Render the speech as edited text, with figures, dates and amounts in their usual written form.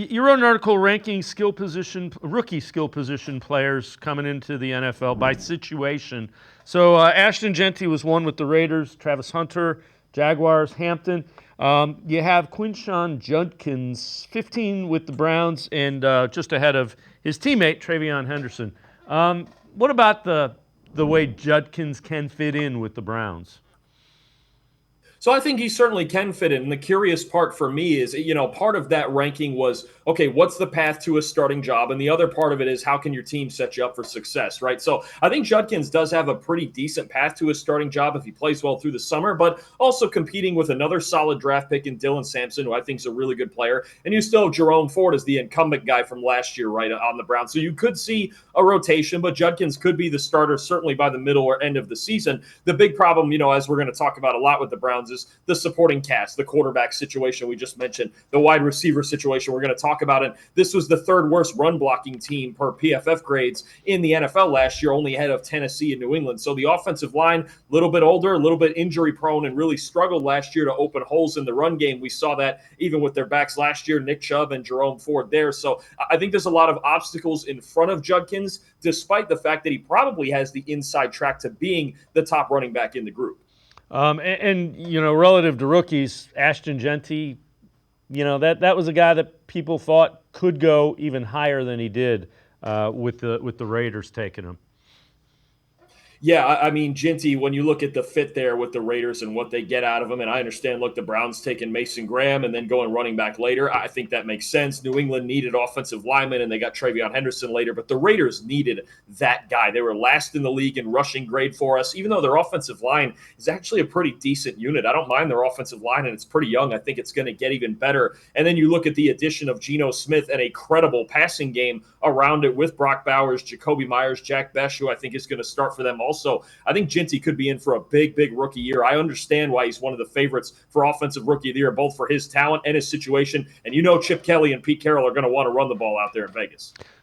You wrote an article ranking rookie skill position players coming into the NFL by situation. So Ashton Jeanty was one with the Raiders, Travis Hunter, Jaguars, Hampton. You have Quinshon Judkins, 15 with the Browns, and just ahead of his teammate Travion Henderson. What about the way Judkins can fit in with the Browns? So I think he certainly can fit in. And the curious part for me is, part of that ranking was, okay, what's the path to a starting job? And the other part of it is, how can your team set you up for success, right? So I think Judkins does have a pretty decent path to a starting job if he plays well through the summer, but also competing with another solid draft pick in Dylan Sampson, who I think is a really good player. And you still have Jerome Ford as the incumbent guy from last year, right, on the Browns. So you could see a rotation, but Judkins could be the starter certainly by the middle or end of the season. The big problem, as we're going to talk about a lot with the Browns, is the supporting cast, the quarterback situation we just mentioned, the wide receiver situation we're going to talk about. And this was the third worst run blocking team per PFF grades in the NFL last year, only ahead of Tennessee and New England. So the offensive line, a little bit older, a little bit injury prone, and really struggled last year to open holes in the run game. We saw that even with their backs last year, Nick Chubb and Jerome Ford there. So I think there's a lot of obstacles in front of Judkins, despite the fact that he probably has the inside track to being the top running back in the group. Relative to rookies, Ashton Jeanty, that was a guy that people thought could go even higher than he did with the Raiders taking him. Yeah, I mean, Ginty, when you look at the fit there with the Raiders and what they get out of him, and I understand, look, the Browns taking Mason Graham and then going running back later. I think that makes sense. New England needed offensive linemen, and they got Travion Henderson later, but the Raiders needed that guy. They were last in the league in rushing grade for us, even though their offensive line is actually a pretty decent unit. I don't mind their offensive line, and it's pretty young. I think it's going to get even better. And then you look at the addition of Geno Smith and a credible passing game around it with Brock Bowers, Jacoby Myers, Jack Besh, who I think is going to start for them also. I think Ginty could be in for a big, big rookie year. I understand why he's one of the favorites for offensive rookie of the year, both for his talent and his situation. And Chip Kelly and Pete Carroll are going to want to run the ball out there in Vegas.